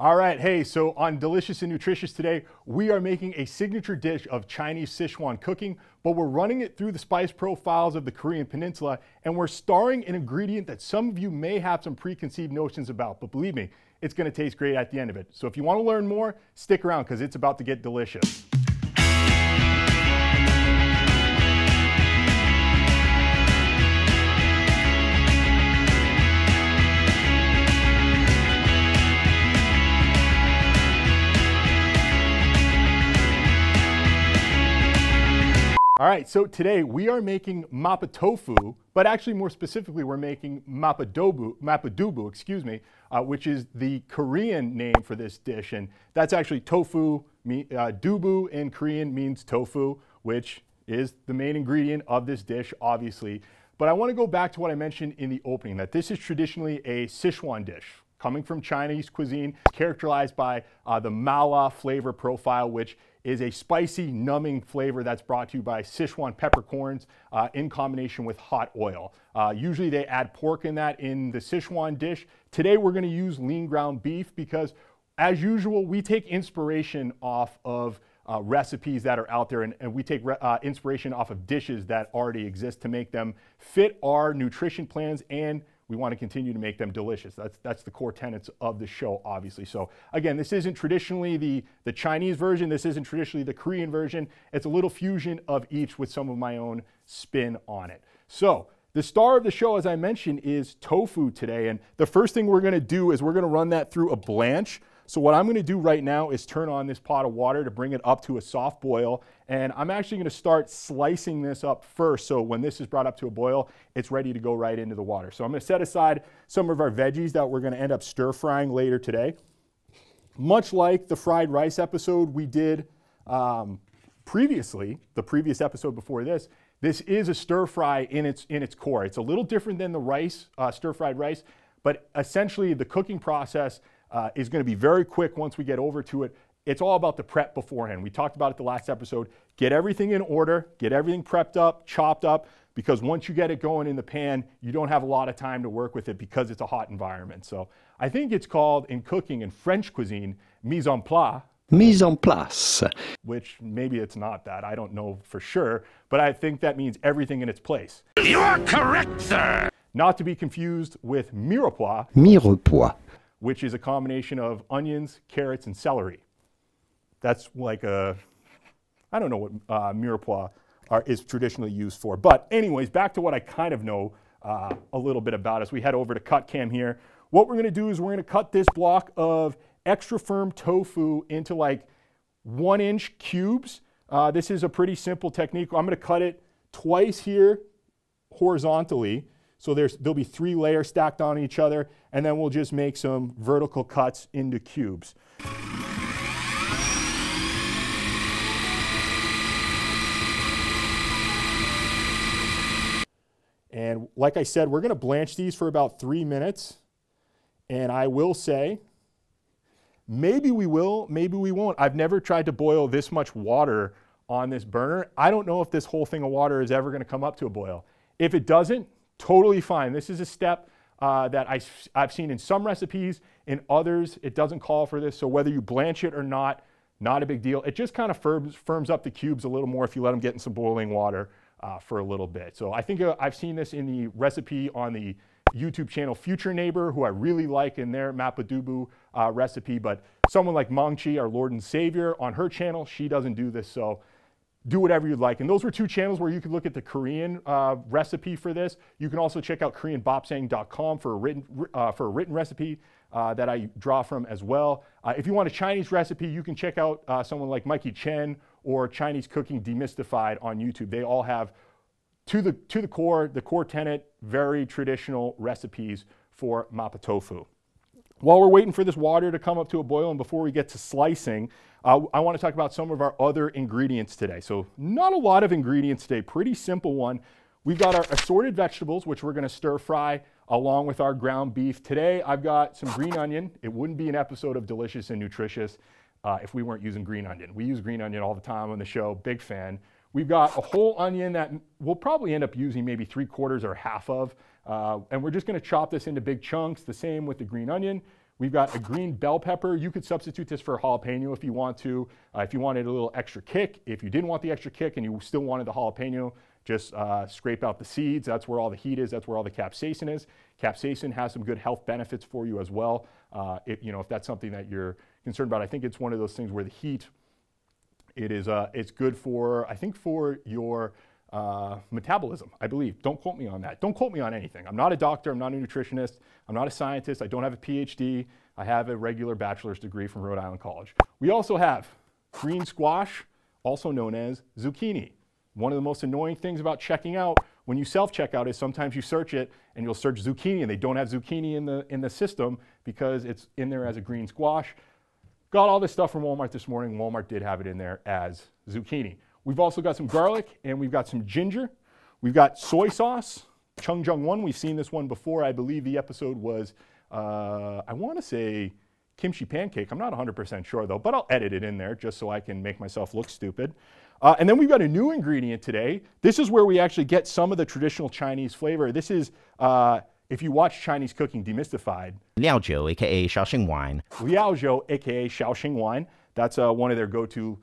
All right, hey, so on Delicious and Nutritious today, we are making a signature dish of Chinese Sichuan cooking, but we're running it through the spice profiles of the Korean Peninsula, and we're starring an ingredient that some of you may have some preconceived notions about, but believe me, it's gonna taste great at the end of it. So if you wanna learn more, stick around because it's about to get delicious. All right, so today we are making Mapo tofu, but actually more specifically, we're making Mapo dubu, which is the Korean name for this dish. And that's actually tofu, dubu in Korean means tofu, which is the main ingredient of this dish, obviously. But I want to go back to what I mentioned in the opening, that this is traditionally a Sichuan dish, coming from Chinese cuisine, characterized by the mala flavor profile, which is a spicy, numbing flavor that's brought to you by Sichuan peppercorns in combination with hot oil. Usually they add pork in that in the Sichuan dish. Today we're gonna use lean ground beef because, as usual, we take inspiration off of recipes that are out there, and we take inspiration off of dishes that already exist to make them fit our nutrition plans, and we want to continue to make them delicious. That's the core tenets of the show, obviously. So again, this isn't traditionally the Chinese version. This isn't traditionally the Korean version. It's a little fusion of each with some of my own spin on it. So the star of the show, as I mentioned, is tofu today. And the first thing we're going to do is we're going to run that through a blanch. So what I'm going to do right now is turn on this pot of water to bring it up to a soft boil. And I'm actually going to start slicing this up first. So when this is brought up to a boil, it's ready to go right into the water. So I'm going to set aside some of our veggies that we're going to end up stir frying later today. Much like the fried rice episode we did previously, the previous episode before this, this is a stir fry in its core. It's a little different than the rice, stir fried rice, but essentially the cooking process is going to be very quick once we get over to it. It's all about the prep beforehand. We talked about it the last episode. Get everything in order, get everything prepped up, chopped up, because once you get it going in the pan, you don't have a lot of time to work with it because it's a hot environment. So I think it's called, in cooking in French cuisine, mise en place. Mise en place. Which maybe it's not that, I don't know for sure, but I think that means everything in its place. You are correct, sir. Not to be confused with mirepoix. Mirepoix. Which is a combination of onions, carrots, and celery. That's like a, I don't know what mirepoix is traditionally used for. But anyways, back to what I kind of know a little bit about as we head over to Cut Cam here. What we're gonna do is we're gonna cut this block of extra firm tofu into like 1-inch cubes. This is a pretty simple technique. I'm gonna cut it twice here horizontally. So there'll be 3 layers stacked on each other, and then we'll just make some vertical cuts into cubes. And like I said, we're gonna blanch these for about 3 minutes. And I will say, maybe we will, maybe we won't. I've never tried to boil this much water on this burner. I don't know if this whole thing of water is ever gonna come up to a boil. If it doesn't, totally fine. This is a step that I've seen in some recipes. In others, it doesn't call for this. So whether you blanch it or not a big deal. It just kind of firms up the cubes a little more if you let them get in some boiling water for a little bit. So I think I've seen this in the recipe on the YouTube channel Future Neighbor, who I really like in their Mapo dubu recipe. But someone like Mangchi, our Lord and Savior, on her channel, she doesn't do this. So do whatever you'd like. And those were 2 channels where you could look at the Korean recipe for this. You can also check out KoreanBopsang.com for a written recipe that I draw from as well. If you want a Chinese recipe, you can check out someone like Mikey Chen or Chinese Cooking Demystified on YouTube. They all have, to the core tenet, very traditional recipes for Mapo tofu. While we're waiting for this water to come up to a boil and before we get to slicing, I want to talk about some of our other ingredients today. So not a lot of ingredients today, pretty simple one. We've got our assorted vegetables, which we're going to stir fry along with our ground beef. Today, I've got some green onion. It wouldn't be an episode of Delicious and Nutritious if we weren't using green onion. We use green onion all the time on the show, big fan. We've got a whole onion that we'll probably end up using maybe 3/4 or half of. And we're just going to chop this into big chunks, the same with the green onion. We've got a green bell pepper. You could substitute this for a jalapeno if you want to. If you wanted a little extra kick. If you didn't want the extra kick and you still wanted the jalapeno, just scrape out the seeds. That's where all the heat is. That's where all the capsaicin is. Capsaicin has some good health benefits for you as well. If that's something that you're concerned about. I think it's one of those things where the heat, it's good for, I think, for your metabolism, I believe. Don't quote me on that. Don't quote me on anything. I'm not a doctor. I'm not a nutritionist. I'm not a scientist. I don't have a PhD. I have a regular bachelor's degree from Rhode Island College. We also have green squash, also known as zucchini. One of the most annoying things about checking out when you self-checkout is sometimes you search it and you'll search zucchini and they don't have zucchini in the system because it's in there as a green squash. Got all this stuff from Walmart this morning. Walmart did have it in there as zucchini. We've also got some garlic and we've got some ginger. We've got soy sauce, Chungjung-1. We've seen this one before. I believe the episode was, I want to say kimchi pancake. I'm not 100% sure though, but I'll edit it in there just so I can make myself look stupid. And then we've got a new ingredient today. This is where we actually get some of the traditional Chinese flavor. This is, if you watch Chinese Cooking Demystified. Liaozhou, aka Shaoxing wine. Liaozhou, aka Shaoxing wine. That's one of their go-to.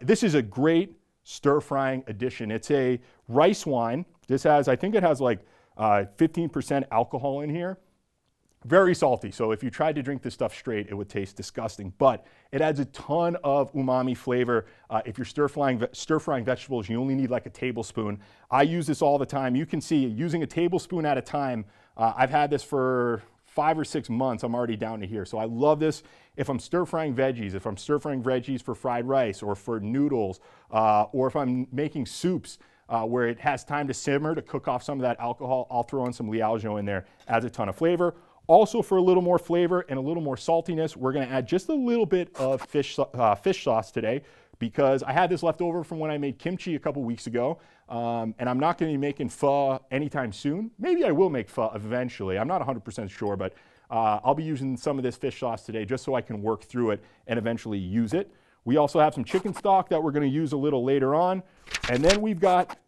This is a great stir-frying addition. It's a rice wine. This has, I think it has like 15% alcohol in here. Very salty, so if you tried to drink this stuff straight, it would taste disgusting, but it adds a ton of umami flavor. If you're stir-frying vegetables, you only need like a tablespoon. I use this all the time. You can see using a tablespoon at a time. I've had this for 5 or 6 months. I'm already down to here, so I love this. If I'm stir-frying veggies, if I'm stir-frying veggies for fried rice or for noodles, or if I'm making soups, where it has time to simmer to cook off some of that alcohol, I'll throw in some Liaozhou in there. Adds a ton of flavor. Also, for a little more flavor and a little more saltiness, we're going to add just a little bit of fish sauce today because I had this left over from when I made kimchi a couple weeks ago, and I'm not going to be making pho anytime soon. Maybe I will make pho eventually. I'm not 100% sure, but I'll be using some of this fish sauce today just so I can work through it and eventually use it. We also have some chicken stock that we're going to use a little later on, and then we've got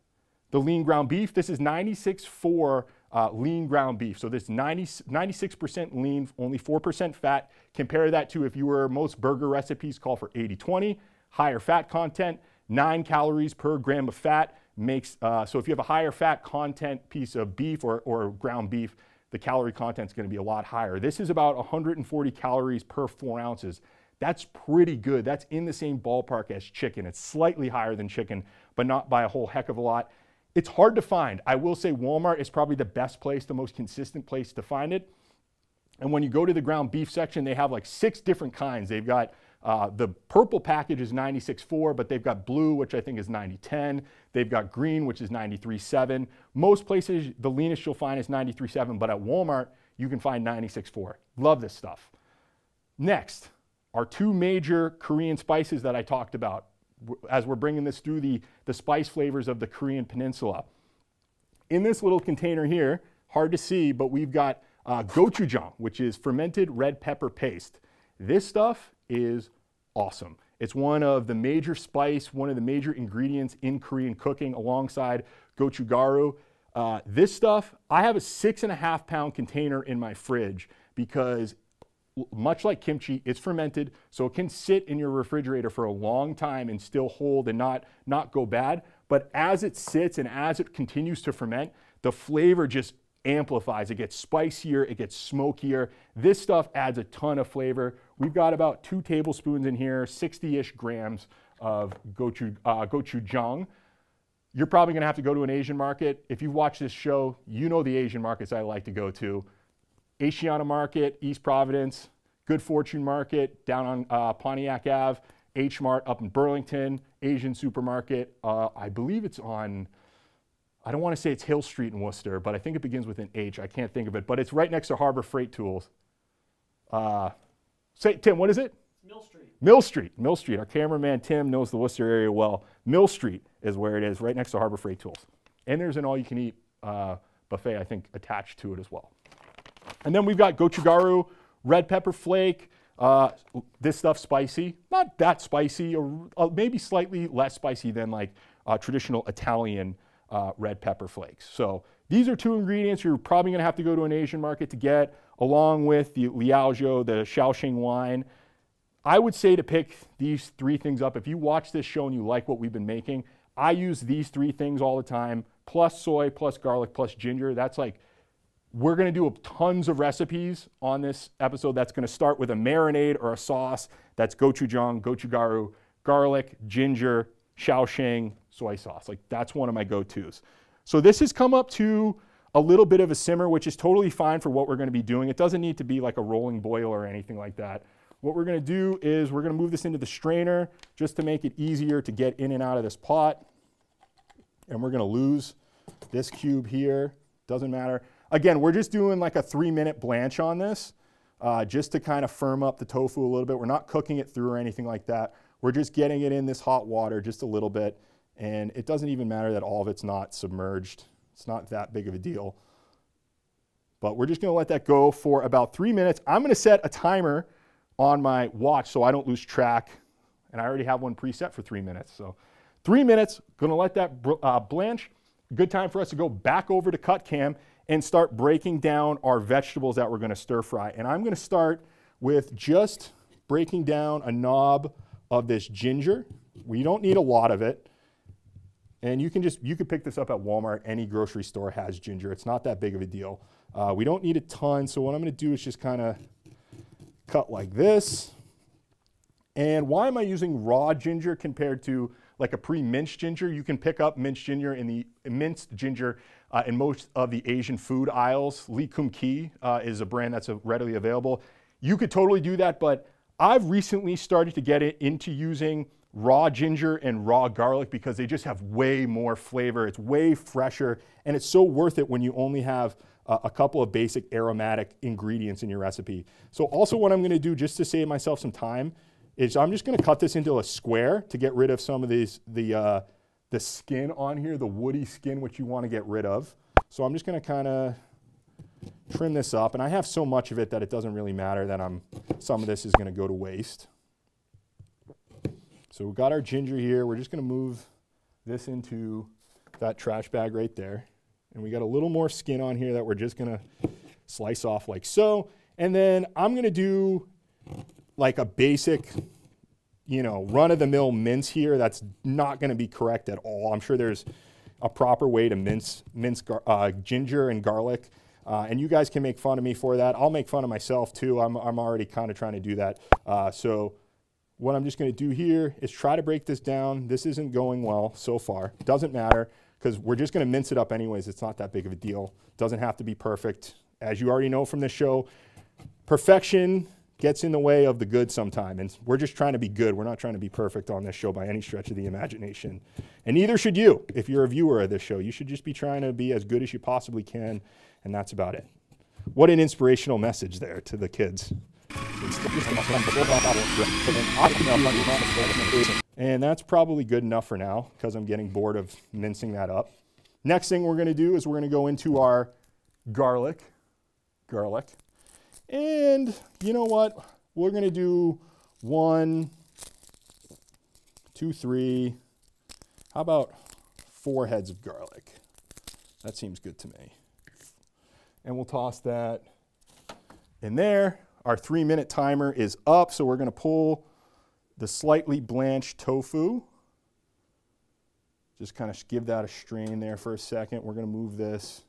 the lean ground beef. This is 96.4 lean ground beef. So this 96% lean, only 4% fat. Compare that to if you were, most burger recipes call for 80-20, higher fat content, 9 calories per gram of fat makes, so if you have a higher fat content piece of beef or ground beef, the calorie content is going to be a lot higher. This is about 140 calories per 4 ounces. That's pretty good. That's in the same ballpark as chicken. It's slightly higher than chicken, but not by a whole heck of a lot. It's hard to find. I will say Walmart is probably the best place, the most consistent place to find it. And when you go to the ground beef section, they have like 6 different kinds. They've got the purple package is 96.4, but they've got blue, which I think is 90.10. They've got green, which is 93.7. Most places, the leanest you'll find is 93.7, but at Walmart, you can find 96.4. Love this stuff. Next, our 2 major Korean spices that I talked about as we're bringing this through the spice flavors of the Korean peninsula. In this little container here, hard to see, but we've got gochujang, which is fermented red pepper paste. This stuff is awesome. It's one of the major spice, one of the major ingredients in Korean cooking alongside gochugaru. This stuff, I have a 6.5 pound container in my fridge because much like kimchi, it's fermented, so it can sit in your refrigerator for a long time and still hold and not go bad. But as it sits and as it continues to ferment, the flavor just amplifies. It gets spicier, it gets smokier. This stuff adds a ton of flavor. We've got about 2 tablespoons in here, 60-ish grams of gochujang. You're probably gonna have to go to an Asian market. If you've watched this show, you know the Asian markets I like to go to. Asiana Market, East Providence, Good Fortune Market down on Pontiac Ave, H Mart up in Burlington, Asian Supermarket. I believe it's on, I don't want to say it's Hill Street in Worcester, but I think it begins with an H. I can't think of it, but it's right next to Harbor Freight Tools. Tim, what is it? Mill Street. Mill Street. Mill Street. Our cameraman Tim knows the Worcester area well. Mill Street is where it is, right next to Harbor Freight Tools. And there's an all-you-can-eat buffet, I think, attached to it as well. And then we've got gochugaru, red pepper flake. This stuff's spicy, not that spicy, or maybe slightly less spicy than like traditional Italian red pepper flakes. So these are 2 ingredients you're probably gonna have to go to an Asian market to get. along with the Liaozhou, the Shaoxing wine. I would say to pick these 3 things up. If you watch this show and you like what we've been making, I use these 3 things all the time, plus soy, plus garlic, plus ginger. That's like, we're gonna do tons of recipes on this episode. That's gonna start with a marinade or a sauce. That's gochujang, gochugaru, garlic, ginger, Shaoxing, soy sauce. Like, that's one of my go-tos. So this has come up to a little bit of a simmer, which is totally fine for what we're gonna be doing. It doesn't need to be like a rolling boil or anything like that. What we're gonna do is we're gonna move this into the strainer just to make it easier to get in and out of this pot. And we're gonna lose this cube here, doesn't matter. Again, we're just doing like a 3-minute blanch on this, just to kind of firm up the tofu a little bit. We're not cooking it through or anything like that. We're just getting it in this hot water just a little bit. And it doesn't even matter that all of it's not submerged. It's not that big of a deal. But we're just gonna let that go for about 3 minutes. I'm gonna set a timer on my watch so I don't lose track. And I already have one preset for 3 minutes. So 3 minutes, gonna let that blanch. Good time for us to go back over to cut cam and start breaking down our vegetables that we're gonna stir fry. And I'm gonna start with just breaking down a knob of this ginger. We don't need a lot of it. And you can pick this up at Walmart. Any grocery store has ginger. It's not that big of a deal. We don't need a ton. So what I'm gonna do is just kind of cut like this. And why am I using raw ginger compared to like a pre-minced ginger? You can pick up minced ginger in most of the Asian food aisles. Li Kum Ki is a brand that's readily available. You could totally do that, but I've recently started to get into using raw ginger and raw garlic because they just have way more flavor. It's way fresher, and it's so worth it when you only have a couple of basic aromatic ingredients in your recipe. So also what I'm gonna do, just to save myself some time, is I'm just gonna cut this into a square to get rid of some of the skin on here, the woody skin, which you wanna get rid of. So I'm just gonna kinda trim this up, and I have so much of it that it doesn't really matter that some of this is gonna go to waste. So we've got our ginger here. We're just gonna move this into that trash bag right there. And we got a little more skin on here that we're just gonna slice off like so. And then I'm gonna do like a basic, run-of-the-mill mince here. That's not gonna be correct at all. I'm sure there's a proper way to mince ginger and garlic. And you guys can make fun of me for that. I'll make fun of myself too. I'm already kind of trying to do that. So what I'm just gonna do here is try to break this down. This isn't going well so far. Doesn't matter, because we're just gonna mince it up anyways. It's not that big of a deal. Doesn't have to be perfect. As you already know from this show, perfection gets in the way of the good sometime. And we're just trying to be good. We're not trying to be perfect on this show by any stretch of the imagination. And neither should you. If you're a viewer of this show, you should just be trying to be as good as you possibly can. And that's about it. What an inspirational message there to the kids. And that's probably good enough for now because I'm getting bored of mincing that up. Next thing we're gonna do is we're gonna go into our garlic. And you know what? We're gonna do 1, 2, 3, how about 4 heads of garlic? That seems good to me. And we'll toss that in there. Our 3-minute timer is up, so we're gonna pull the slightly blanched tofu. Just kind of give that a strain there for a second. We're gonna move this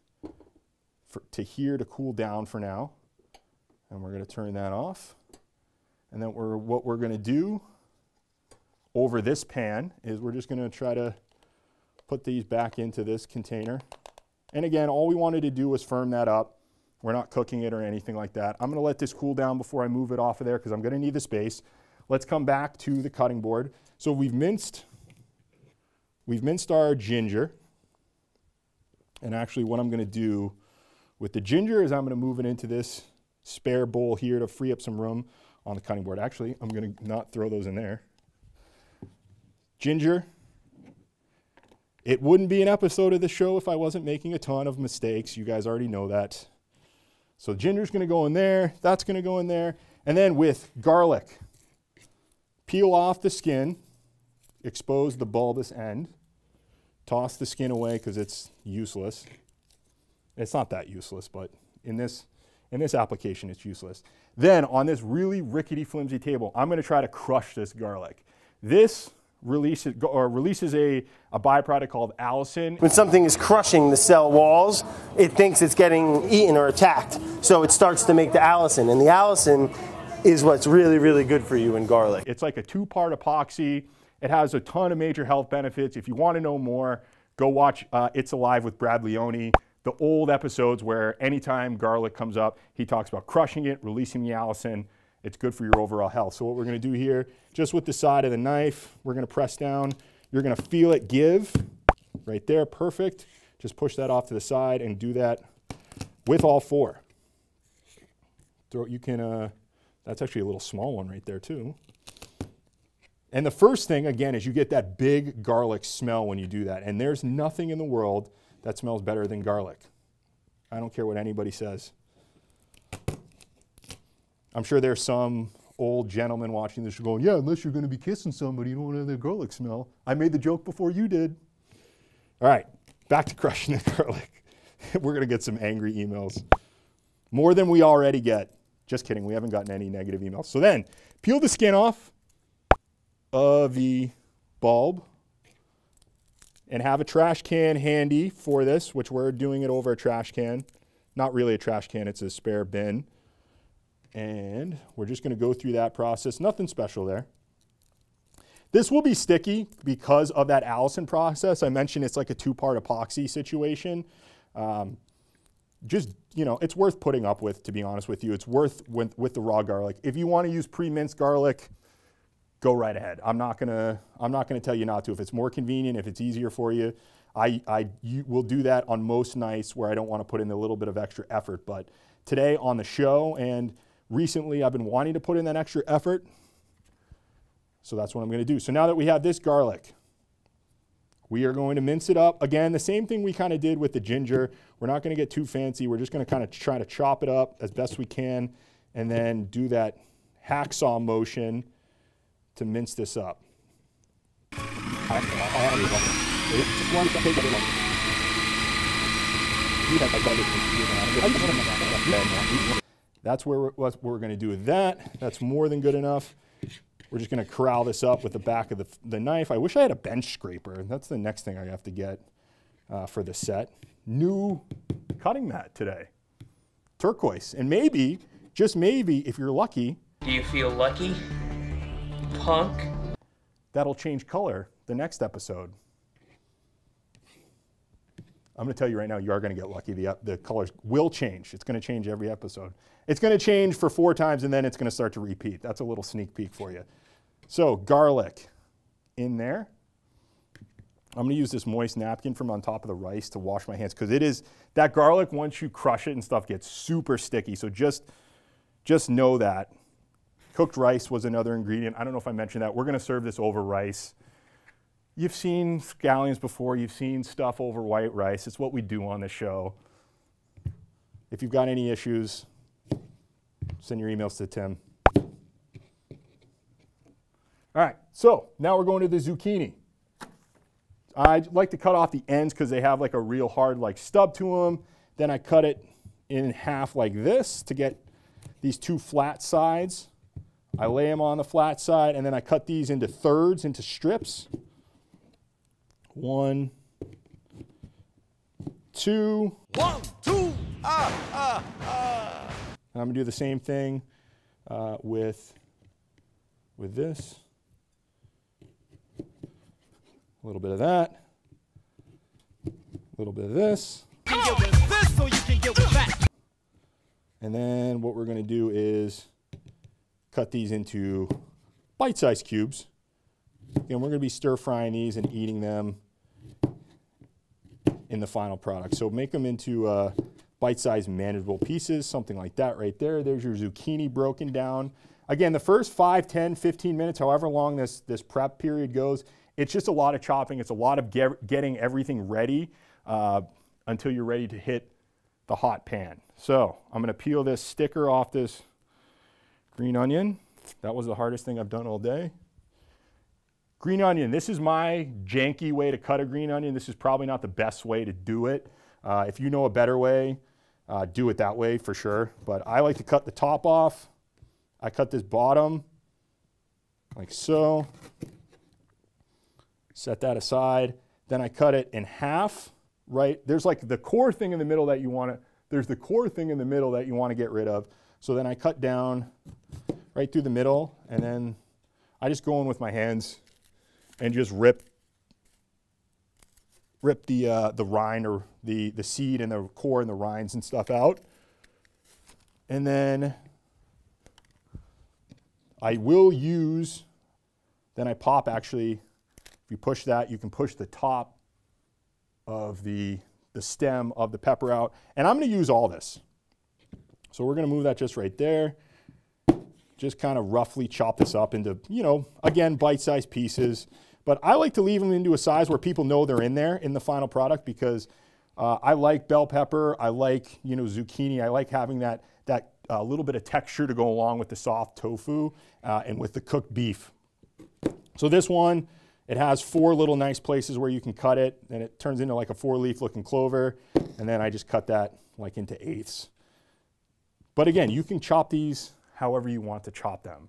to here to cool down for now. And we're gonna turn that off. And then what we're gonna do over this pan is we're just gonna try to put these back into this container. And again, all we wanted to do was firm that up. We're not cooking it or anything like that. I'm gonna let this cool down before I move it off of there because I'm gonna need the space. Let's come back to the cutting board. So we've minced our ginger. And actually what I'm gonna do with the ginger is I'm gonna move it into this spare bowl here to free up some room on the cutting board. Actually, I'm gonna not throw those in there. Ginger. It wouldn't be an episode of the show if I wasn't making a ton of mistakes. You guys already know that. So ginger's gonna go in there, that's gonna go in there. And then with garlic, peel off the skin, expose the bulbous end, toss the skin away because it's useless. It's not that useless, but in this In this application, it's useless. Then on this really rickety, flimsy table, I'm going to try to crush this garlic. This releases a byproduct called allicin. When something is crushing the cell walls, it thinks it's getting eaten or attacked. So it starts to make the allicin. And the allicin is what's really, really good for you in garlic. It's like a 2-part epoxy. It has a ton of major health benefits. If you want to know more, go watch It's Alive with Brad Leone, the old episodes where anytime garlic comes up, he talks about crushing it, releasing the allicin. It's good for your overall health. So what we're going to do here, just with the side of the knife, we're going to press down. You're going to feel it give right there. Perfect. Just push that off to the side and do that with all 4. You can, that's actually a little small one right there too. And the first thing, again, is you get that big garlic smell when you do that. And there's nothing in the world that smells better than garlic. I don't care what anybody says. I'm sure there's some old gentleman watching this going, yeah, unless you're going to be kissing somebody, you don't want to have the garlic smell. I made the joke before you did. All right, back to crushing the garlic. We're going to get some angry emails. More than we already get. Just kidding, we haven't gotten any negative emails. So then, peel the skin off of the bulb and have a trash can handy for this, which we're doing it over a trash can. Not really a trash can, it's a spare bin. And we're just going to go through that process. Nothing special there. This will be sticky because of that allicin process. I mentioned it's like a 2-part epoxy situation. Just, you know, it's worth putting up with, to be honest with you. It's worth with the raw garlic. If you want to use pre-minced garlic, go right ahead. I'm not gonna tell you not to. If it's more convenient, if it's easier for you, you will do that on most nights where I don't want to put in a little bit of extra effort. But today on the show and recently I've been wanting to put in that extra effort. So that's what I'm going to do. So now that we have this garlic, we are going to mince it up. Again, the same thing we kind of did with the ginger. We're not going to get too fancy. We're just going to kind of try to chop it up as best we can and then do that hacksaw motion to mince this up. That's what we're going to do with that. That's more than good enough. We're just going to corral this up with the back of the knife. I wish I had a bench scraper. That's the next thing I have to get for the set. New cutting mat today. Turquoise. And maybe, just maybe, if you're lucky. Do you feel lucky, punk? That'll change color the next episode. I'm going to tell you right now, you are going to get lucky. The colors will change. It's going to change every episode. It's going to change for 4 times, and then it's going to start to repeat. That's a little sneak peek for you. So garlic in there. I'm going to use this moist napkin from on top of the rice to wash my hands, because it is, that garlic, once you crush it and stuff, gets super sticky. So just know that. Cooked rice was another ingredient. I don't know if I mentioned that. We're going to serve this over rice. You've seen scallions before. You've seen stuff over white rice. It's what we do on the show. If you've got any issues, send your emails to Tim. All right, so now we're going to the zucchini. I like to cut off the ends because they have like a real hard like stub to them. Then I cut it in half like this to get these 2 flat sides. I lay them on the flat side, and then I cut these into thirds, into strips. 1, 2. 1, 2, And I'm gonna do the same thing with this. A little bit of that. A little bit of this. You can get with this or you can get with that. And then what we're gonna do is cut these into bite-sized cubes. And we're gonna be stir-frying these and eating them in the final product. So make them into bite-sized manageable pieces, something like that right there. There's your zucchini broken down. Again, the first 5, 10, 15 minutes, however long this prep period goes, it's just a lot of chopping. It's a lot of getting everything ready until you're ready to hit the hot pan. So I'm gonna peel this sticker off this green onion. That was the hardest thing I've done all day. Green onion, this is my janky way to cut a green onion. This is probably not the best way to do it. If you know a better way, do it that way for sure. But I like to cut the top off. I cut this bottom like so. Set that aside. Then I cut it in half, right? There's like the core thing in the middle that you want to, there's the core thing in the middle that you want to get rid of. So then I cut down right through the middle, and then I just go in with my hands and just rip the rind or the seed and the core and the rinds and stuff out. And then I will use, then I pop actually, if you push that, you can push the top of the stem of the pepper out. And I'm going to use all this. So we're going to move that just right there. Just kind of roughly chop this up into, you know, again, bite-sized pieces. But I like to leave them into a size where people know they're in there in the final product, because I like bell pepper. I like, you know, zucchini. I like having that little bit of texture to go along with the soft tofu and with the cooked beef. So this one, it has 4 little nice places where you can cut it, and it turns into like a 4-leaf looking clover. And then I just cut that like into 1/8. But again, you can chop these however you want to chop them.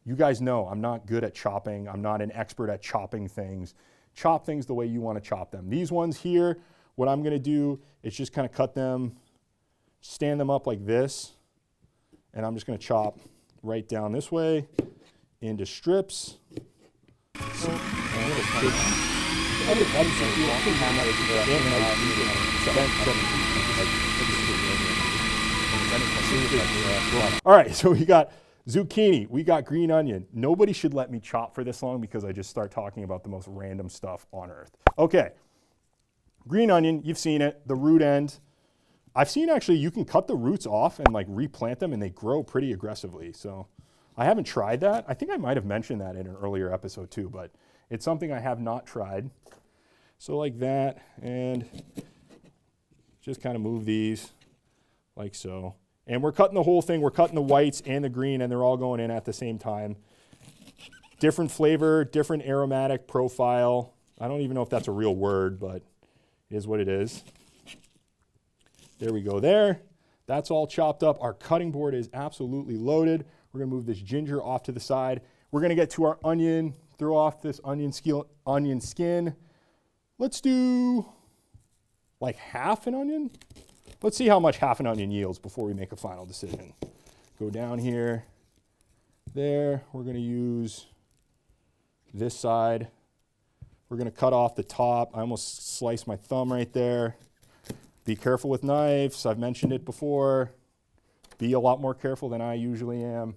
You guys know I'm not good at chopping. I'm not an expert at chopping things. Chop things the way you want to chop them. These ones here, what I'm going to do is just kind of cut them, stand them up like this, and I'm just going to chop right down this way into strips. All right, so we got zucchini, we got green onion. Nobody should let me chop for this long because I just start talking about the most random stuff on earth. Okay, green onion, you've seen it, the root end. I've seen actually you can cut the roots off and like replant them and they grow pretty aggressively. So I haven't tried that. I think I might have mentioned that in an earlier episode too, but it's something I have not tried. So like that, and just kind of move these like so. And we're cutting the whole thing. We're cutting the whites and the green, and they're all going in at the same time. Different flavor, different aromatic profile. I don't even know if that's a real word, but it is what it is. There we go there. That's all chopped up. Our cutting board is absolutely loaded. We're going to move this ginger off to the side. We're going to get to our onion, throw off this onion skin. Let's do like half an onion. Let's see how much half an onion yields before we make a final decision. Go down here, there. We're going to use this side. We're going to cut off the top. I almost sliced my thumb right there. Be careful with knives. I've mentioned it before. Be a lot more careful than I usually am.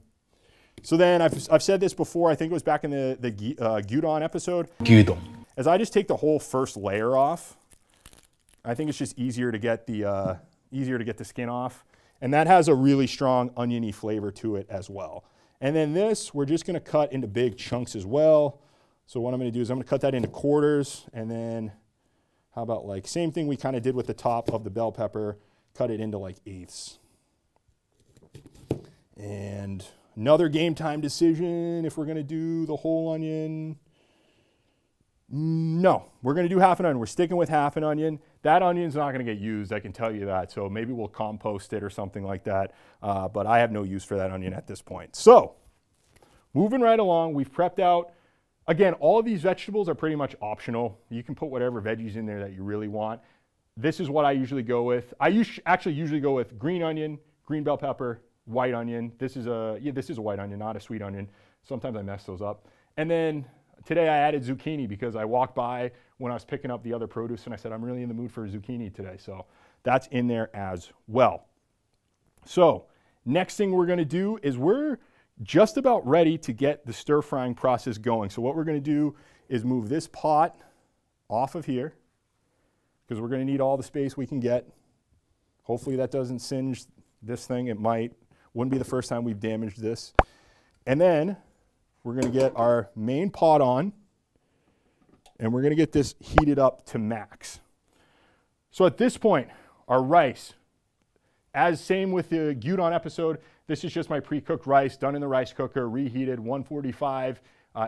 So then I've said this before. I think it was back in the gyudon episode. Gyudon. As I just take the whole first layer off, I think it's just easier to get the skin off. And that has a really strong oniony flavor to it as well. And then this, we're just going to cut into big chunks as well. So what I'm going to do is I'm going to cut that into quarters, and then how about like same thing we kind of did with the top of the bell pepper, cut it into like 1/8. And another game time decision if we're going to do the whole onion. No, we're going to do half an onion. We're sticking with half an onion. That onion's not going to get used, I can tell you that. So maybe we'll compost it or something like that. But I have no use for that onion at this point. So moving right along, we've prepped out. Again, all of these vegetables are pretty much optional. You can put whatever veggies in there that you really want. This is what I usually go with. I actually usually go with green onion, green bell pepper, white onion. This is a white onion, not a sweet onion. Sometimes I mess those up. And then today I added zucchini because I walked by when I was picking up the other produce and I said, I'm really in the mood for zucchini today. So that's in there as well. So next thing we're going to do is we're just about ready to get the stir frying process going. So what we're going to do is move this pot off of here because we're going to need all the space we can get. Hopefully that doesn't singe this thing. It might. Wouldn't be the first time we've damaged this. And then we're going to get our main pot on, and we're going to get this heated up to max. So at this point, our rice, as same with the gyudon episode, this is just my pre-cooked rice done in the rice cooker, reheated 145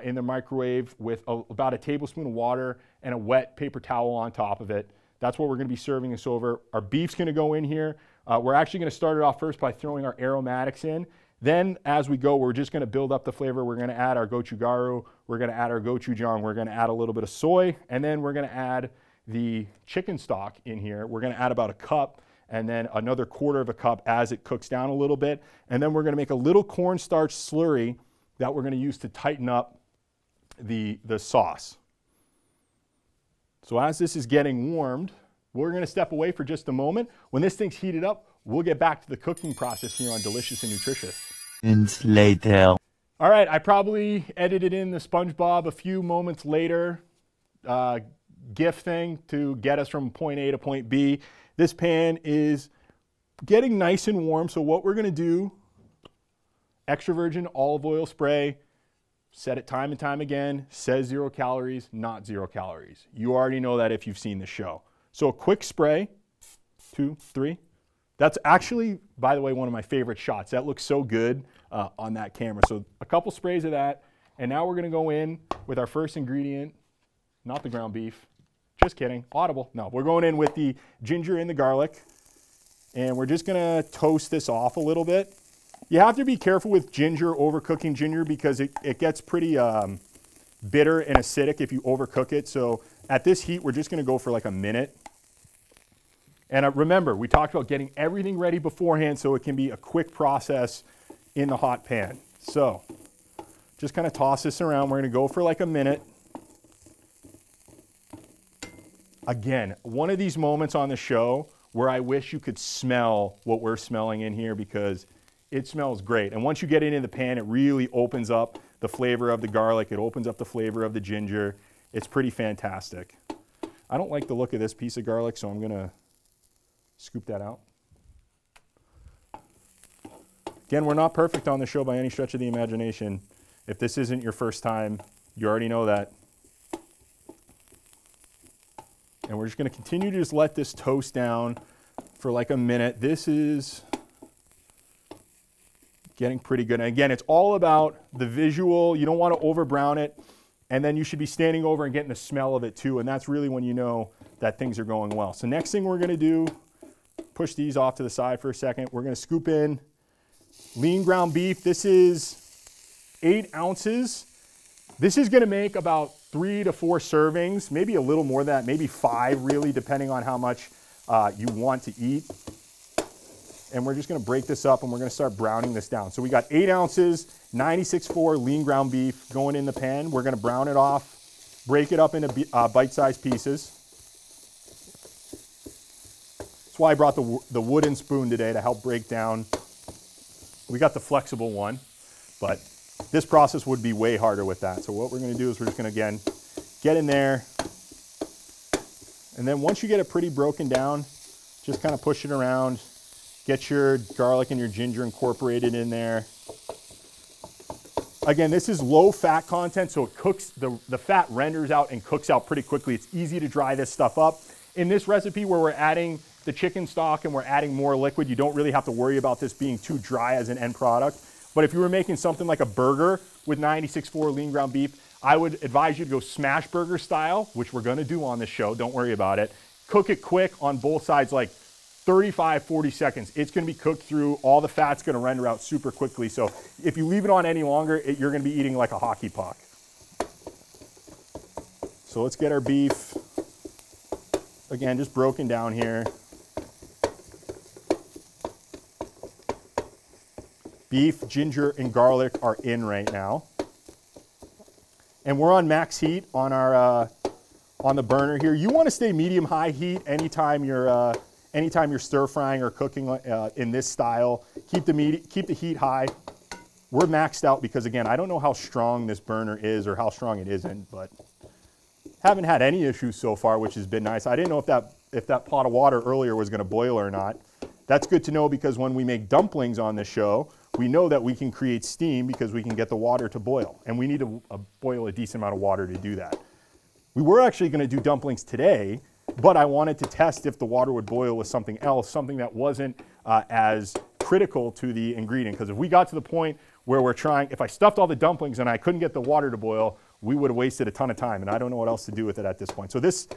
in the microwave with about a tablespoon of water and a wet paper towel on top of it. That's what we're going to be serving this over. Our beef's going to go in here. We're actually going to start it off first by throwing our aromatics in. Then as we go, we're just going to build up the flavor. We're going to add our gochugaru, we're going to add our gochujang, we're going to add a little bit of soy, and then we're going to add the chicken stock in here. We're going to add about a cup and then another quarter of a cup as it cooks down a little bit. And then we're going to make a little cornstarch slurry that we're going to use to tighten up the sauce. So as this is getting warmed, we're going to step away for just a moment. When this thing's heated up, we'll get back to the cooking process here on Delicious and Nutritious. And later. All right, I probably edited in the SpongeBob a few moments later GIF thing to get us from point A to point B. This pan is getting nice and warm, so what we're going to do, extra virgin olive oil spray, set it time and time again, says 0 calories, not 0 calories. You already know that if you've seen the show. So a quick spray, 2, 3. That's actually, by the way, one of my favorite shots. That looks so good on that camera. So a couple sprays of that, and now we're going to go in with our first ingredient, not the ground beef. Just kidding, audible. No, we're going in with the ginger and the garlic, and we're just going to toast this off a little bit. You have to be careful with ginger, overcooking ginger, because it gets pretty bitter and acidic if you overcook it. So at this heat, we're just going to go for like a minute. And remember, we talked about getting everything ready beforehand so it can be a quick process in the hot pan. So just kind of toss this around. We're going to go for like a minute. Again, one of these moments on the show where I wish you could smell what we're smelling in here, because it smells great. And once you get it in the pan, it really opens up the flavor of the garlic. It opens up the flavor of the ginger. It's pretty fantastic. I don't like the look of this piece of garlic, so I'm going to scoop that out. Again, we're not perfect on the show by any stretch of the imagination. If this isn't your first time, you already know that. And we're just going to continue to just let this toast down for like a minute. This is getting pretty good. And again, it's all about the visual. You don't want to over brown it. And then you should be standing over and getting the smell of it too. And that's really when you know that things are going well. So next thing we're going to do, push these off to the side for a second. We're going to scoop in lean ground beef. This is 8 ounces. This is going to make about 3 to 4 servings, maybe a little more than that, maybe 5 really, depending on how much you want to eat. And we're just going to break this up and we're going to start browning this down. So we got 8 ounces, 96.4 lean ground beef going in the pan. We're going to brown it off, break it up into bite-sized pieces. That's why I brought the wooden spoon today, to help break down. We got the flexible one, but this process would be way harder with that. So what we're going to do is we're just going to, again, get in there. And then once you get it pretty broken down, just kind of push it around. Get your garlic and your ginger incorporated in there. Again, this is low fat content, so it cooks, the fat renders out and cooks out pretty quickly. It's easy to dry this stuff up. In this recipe where we're adding the chicken stock and we're adding more liquid, you don't really have to worry about this being too dry as an end product. But if you were making something like a burger with 96.4 lean ground beef, I would advise you to go smash burger style, which we're going to do on this show. Don't worry about it. Cook it quick on both sides, like 35, 40 seconds. It's going to be cooked through. All the fat's going to render out super quickly. So if you leave it on any longer, you're going to be eating like a hockey puck. So let's get our beef, again, just broken down here. Beef, ginger, and garlic are in right now. And we're on max heat on our on the burner here. You want to stay medium-high heat anytime you're stir frying or cooking in this style. Keep the heat high. We're maxed out because, again, I don't know how strong this burner is or how strong it isn't, but haven't had any issues so far, which has been nice. I didn't know if that pot of water earlier was going to boil or not. That's good to know, because when we make dumplings on this show, we know that we can create steam because we can get the water to boil, and we need to boil a decent amount of water to do that. We were actually going to do dumplings today, but I wanted to test if the water would boil with something else, something that wasn't as critical to the ingredient. Because if we got to the point where we're trying, if I stuffed all the dumplings and I couldn't get the water to boil, we would have wasted a ton of time, and I don't know what else to do with it at this point. So this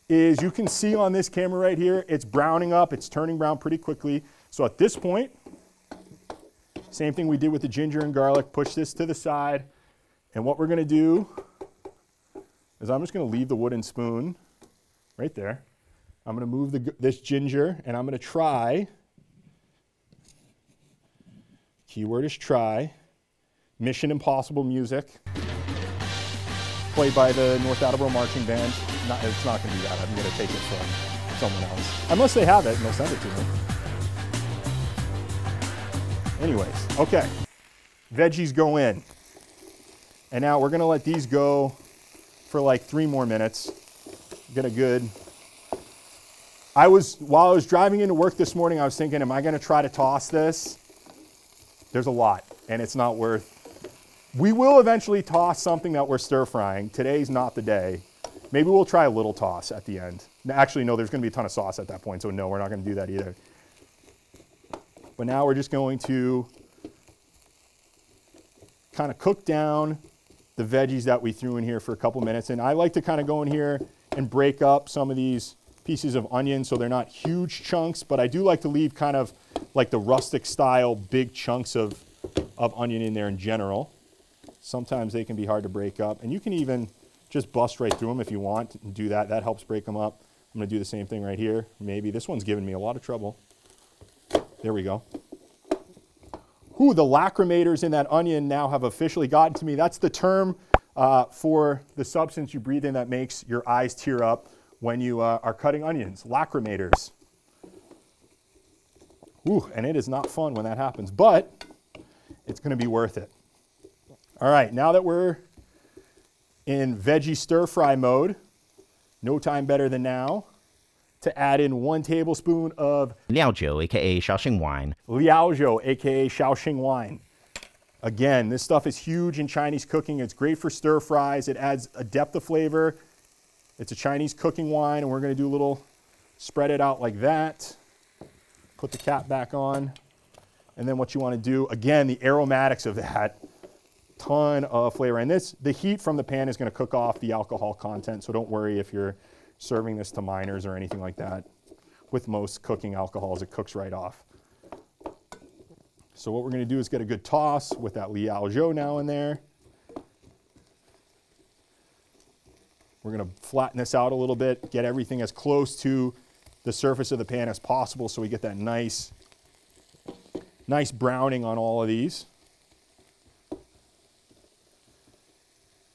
is, you can see on this camera right here, it's browning up, it's turning brown pretty quickly. So at this point, same thing we did with the ginger and garlic, push this to the side. And what we're gonna do is I'm just gonna leave the wooden spoon right there. I'm gonna move this ginger and I'm gonna try, keyword is try, Mission Impossible music, played by the North Attleboro Marching Band. It's not gonna be that, I'm gonna take it from someone else. Unless they have it and they'll send it to me. Anyways, okay, veggies go in. And now we're gonna let these go for like 3 more minutes. Get a good, while I was driving into work this morning, I was thinking, am I gonna try to toss this? There's a lot, and it's not worth. We will eventually toss something that we're stir frying. Today's not the day. Maybe we'll try a little toss at the end. Actually, no, there's gonna be a ton of sauce at that point, so no, we're not gonna do that either. But now we're just going to kind of cook down the veggies that we threw in here for a couple minutes. And I like to kind of go in here and break up some of these pieces of onion so they're not huge chunks, but I do like to leave kind of like the rustic style big chunks of onion in there in general. Sometimes they can be hard to break up, and you can even just bust right through them if you want and do that. That helps break them up. I'm gonna do the same thing right here. Maybe this one's giving me a lot of trouble. There we go. Ooh, the lacrimators in that onion now have officially gotten to me. That's the term for the substance you breathe in that makes your eyes tear up when you are cutting onions, lacrimators. Ooh, and it is not fun when that happens, but it's gonna be worth it. All right, now that we're in veggie stir fry mode, no time better than now to add in 1 tablespoon of 料酒 aka 绍兴 wine. Liaozhou, aka Shaoxing wine. Again, this stuff is huge in Chinese cooking. It's great for stir fries. It adds a depth of flavor. It's a Chinese cooking wine, and we're gonna do a little, spread it out like that. Put the cap back on. And then what you wanna do, again, the aromatics of that, ton of flavor. And the heat from the pan is gonna cook off the alcohol content, so don't worry if you're serving this to minors or anything like that. With most cooking alcohols, it cooks right off. So what we're gonna do is get a good toss with that Liaozhou now in there. We're gonna flatten this out a little bit, get everything as close to the surface of the pan as possible so we get that nice browning on all of these.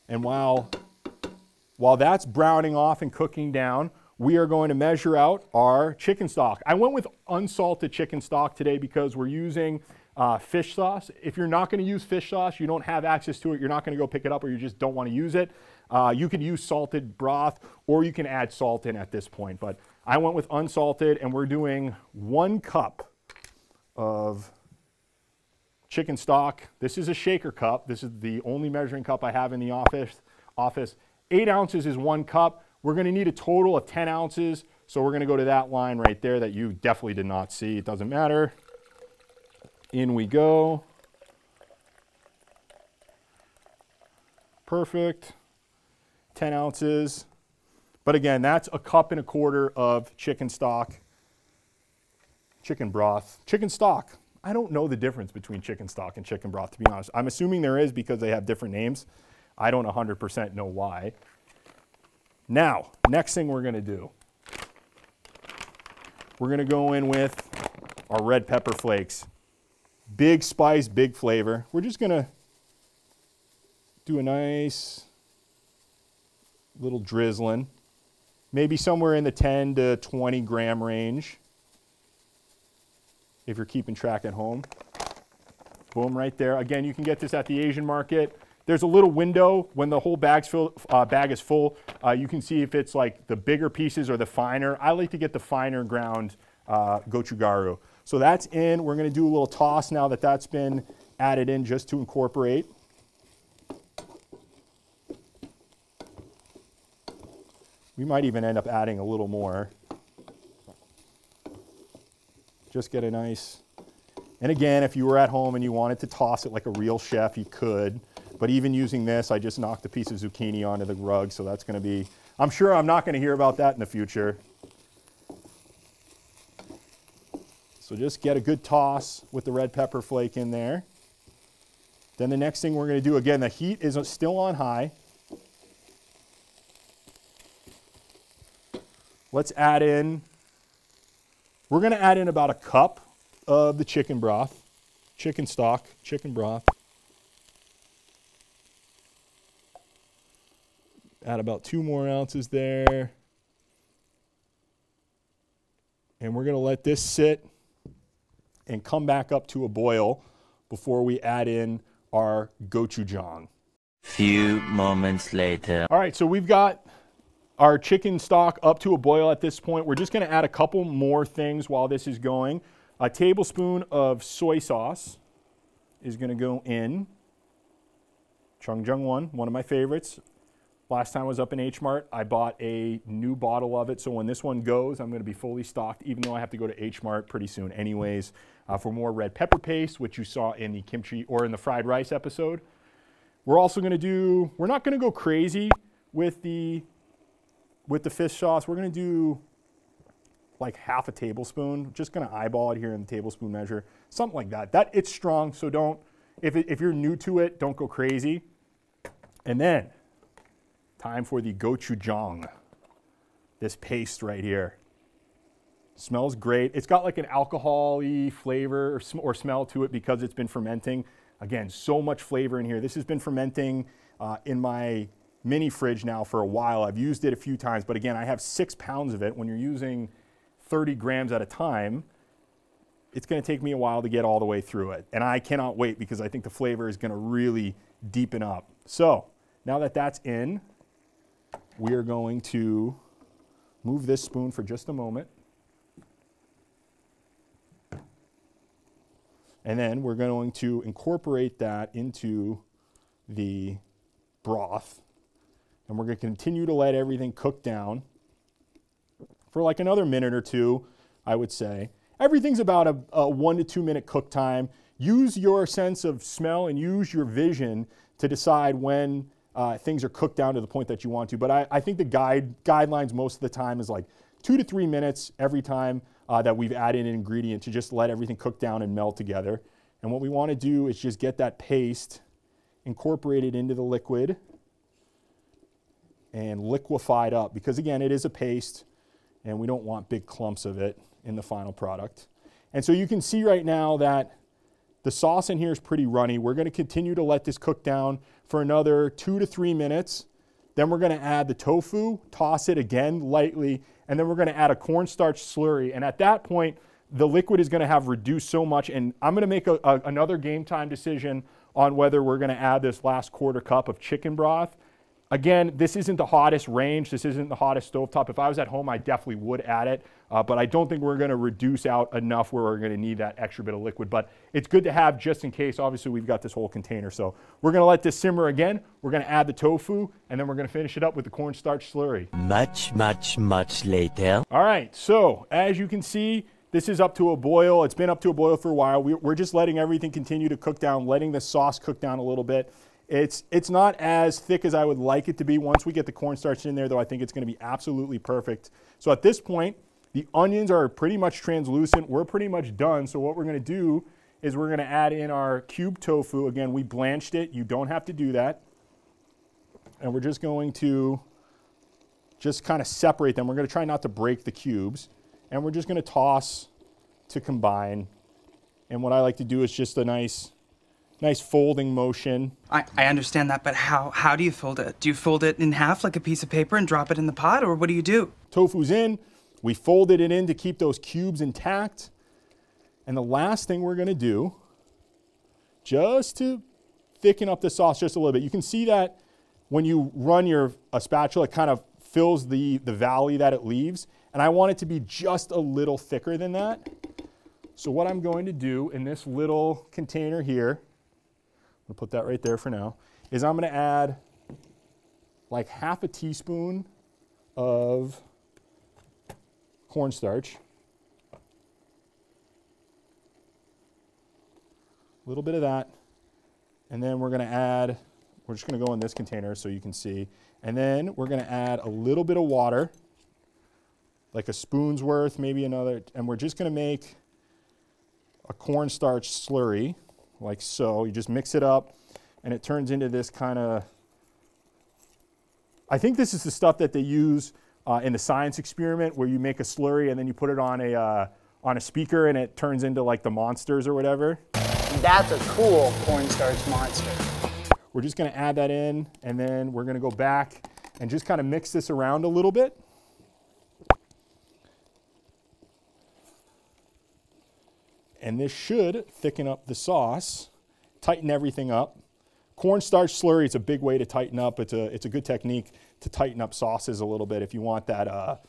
And while that's browning off and cooking down, we are going to measure out our chicken stock. I went with unsalted chicken stock today because we're using fish sauce. If you're not gonna use fish sauce, you don't have access to it, you're not gonna go pick it up, or you just don't wanna use it, you could use salted broth, or you can add salt in at this point. But I went with unsalted, and we're doing 1 cup of chicken stock. This is a shaker cup. This is the only measuring cup I have in the office. 8 ounces is 1 cup. We're gonna need a total of 10 ounces. So we're gonna go to that line right there that you definitely did not see. It doesn't matter. In we go. Perfect. 10 ounces. But again, that's 1.25 cups of chicken stock. Chicken broth. Chicken stock. I don't know the difference between chicken stock and chicken broth, to be honest. I'm assuming there is because they have different names. I don't 100% know why. Now, next thing we're gonna do. We're gonna go in with our red pepper flakes. Big spice, big flavor. We're just gonna do a nice little drizzling. Maybe somewhere in the 10 to 20 gram range. If you're keeping track at home. Boom, right there. Again, you can get this at the Asian market. There's a little window when the whole bag is full. You can see if it's like the bigger pieces or the finer. I like to get the finer ground gochugaru. So that's in. We're gonna do a little toss now that that's been added in just to incorporate. We might even end up adding a little more. Just get a nice, and again, if you were at home and you wanted to toss it like a real chef, you could. But even using this, I just knocked a piece of zucchini onto the rug, so that's gonna be, I'm sure I'm not gonna hear about that in the future. So So just get a good toss with the red pepper flake in there. Then the next thing we're going to do, again, the heat is still on high. Let's add in, we're going to add in about a cup of the chicken broth, chicken stock, chicken broth. Add about 2 more ounces there. And we're going to let this sit and come back up to a boil before we add in our gochujang. Few moments later. All right, so we've got our chicken stock up to a boil at this point. We're just going to add a couple more things while this is going. A tablespoon of soy sauce is going to go in. Chungjang one of my favorites. Last time I was up in H Mart, I bought a new bottle of it. So when this one goes, I'm going to be fully stocked, even though I have to go to H Mart pretty soon anyways, for more red pepper paste, which you saw in the kimchi or in the fried rice episode. We're also going to do, we're not going to go crazy with the fish sauce. We're going to do like half a tablespoon. Just going to eyeball it here in the tablespoon measure, something like that. It's strong, so don't, if you're new to it, don't go crazy. And then, time for the gochujang, this paste right here. Smells great. It's got like an alcohol-y flavor or smell to it because it's been fermenting. Again, so much flavor in here. This has been fermenting in my mini fridge now for a while. I've used it a few times, but again, I have 6 pounds of it. When you're using 30 grams at a time, it's going to take me a while to get all the way through it. And I cannot wait because I think the flavor is going to really deepen up. So now that that's in, we are going to move this spoon for just a moment. And then we're going to incorporate that into the broth. And we're going to continue to let everything cook down for like another minute or two, I would say. Everything's about a 1 to 2 minute cook time. Use your sense of smell and use your vision to decide when things are cooked down to the point that you want to. But I think the guidelines most of the time is like 2 to 3 minutes every time that we've added an ingredient to just let everything cook down and melt together. And what we want to do is just get that paste incorporated into the liquid and liquefied up, because again, it is a paste and we don't want big clumps of it in the final product. And so you can see right now that the sauce in here is pretty runny. We're going to continue to let this cook down for another 2 to 3 minutes. Then we're going to add the tofu, toss it again lightly, and then we're going to add a cornstarch slurry. And at that point, the liquid is going to have reduced so much, and I'm going to make another game time decision on whether we're going to add this last quarter cup of chicken broth. Again, this isn't the hottest range. This isn't the hottest stovetop. If I was at home, I definitely would add it, but I don't think we're going to reduce out enough where we're going to need that extra bit of liquid. But it's good to have just in case. Obviously, we've got this whole container. So we're going to let this simmer again. We're going to add the tofu, and then we're going to finish it up with the cornstarch slurry. Much later. All right, so as you can see, this is up to a boil. It's been up to a boil for a while. We're just letting everything continue to cook down, letting the sauce cook down a little bit. It's not as thick as I would like it to be. Once we get the cornstarch in there, though, I think it's going to be absolutely perfect. So at this point, the onions are pretty much translucent. We're pretty much done. So what we're going to do is we're going to add in our cubed tofu. Again, we blanched it. You don't have to do that. And we're just going to just kind of separate them. We're going to try not to break the cubes. And we're just going to toss to combine. And what I like to do is just a nice folding motion. I understand that, but how do you fold it? Do you fold it in half like a piece of paper and drop it in the pot, or what do you do? Tofu's in. We folded it in to keep those cubes intact. And the last thing we're going to do, just to thicken up the sauce just a little bit, you can see that when you run a spatula, it kind of fills the valley that it leaves. And I want it to be just a little thicker than that. So what I'm going to do in this little container here, I'll put that right there for now, is I'm going to add like half a teaspoon of cornstarch, a little bit of that, and then we're going to add, we're just going to go in this container so you can see, and then we're going to add a little bit of water, like a spoon's worth, maybe another, and we're just going to make a cornstarch slurry, like so. You just mix it up, and it turns into this kind of, I think this is the stuff that they use in the science experiment where you make a slurry and then you put it on a speaker and it turns into like the monsters or whatever. That's a cool cornstarch monster. We're just gonna add that in, and then we're gonna go back and just kind of mix this around a little bit. And this should thicken up the sauce, tighten everything up. Cornstarch slurry is a big way to tighten up. It's a good technique to tighten up sauces a little bit if you want that.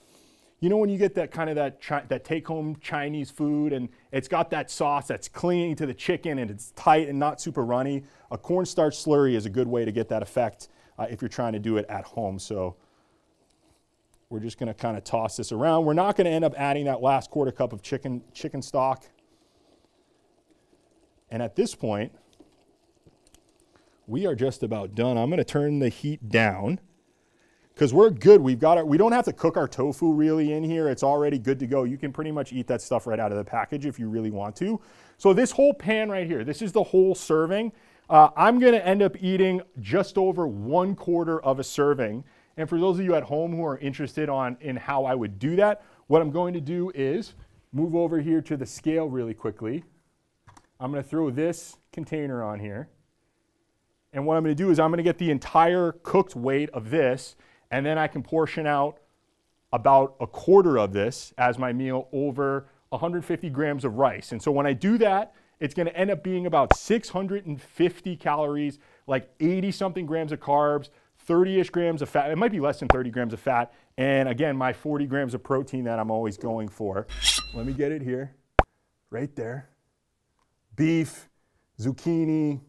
You know when you get that kind of that take-home Chinese food and it's got that sauce that's clinging to the chicken and it's tight and not super runny? A cornstarch slurry is a good way to get that effect if you're trying to do it at home. So we're just going to kind of toss this around. We're not going to end up adding that last quarter cup of chicken stock. And at this point, we are just about done. I'm going to turn the heat down because we're good. We don't have to cook our tofu really in here. It's already good to go. You can pretty much eat that stuff right out of the package if you really want to. So this whole pan right here, this is the whole serving. I'm going to end up eating just over 1/4 of a serving. And for those of you at home who are interested in how I would do that, what I'm going to do is move over here to the scale really quickly. I'm going to throw this container on here. And what I'm going to do is I'm going to get the entire cooked weight of this, and then I can portion out about 1/4 of this as my meal over 150 grams of rice. And so when I do that, it's going to end up being about 650 calories, like 80-something grams of carbs, 30-ish grams of fat. It might be less than 30 grams of fat. And again, my 40 grams of protein that I'm always going for. Let me get it here, right there. Beef, zucchini,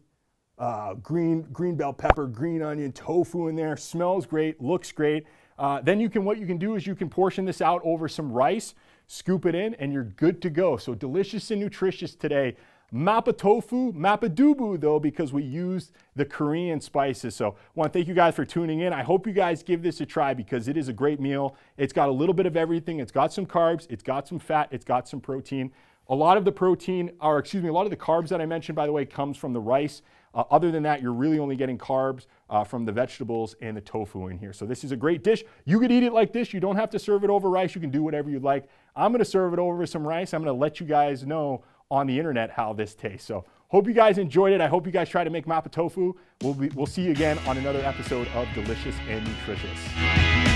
green bell pepper, green onion, tofu in there. Smells great, looks great. Then what you can do is you can portion this out over some rice, scoop it in, and you're good to go. So delicious and nutritious today. Mapo tofu, Mapo dubu though, because we used the Korean spices. So I want to thank you guys for tuning in. I hope you guys give this a try because it is a great meal. It's got a little bit of everything. It's got some carbs, it's got some fat, it's got some protein. A lot of the carbs that I mentioned, by the way, comes from the rice. Other than that, you're really only getting carbs from the vegetables and the tofu in here. So this is a great dish. You could eat it like this. You don't have to serve it over rice. You can do whatever you'd like. I'm going to serve it over some rice. I'm going to let you guys know on the internet how this tastes. So hope you guys enjoyed it. I hope you guys try to make Mapo tofu. We'll see you again on another episode of Delicious and Nutritious.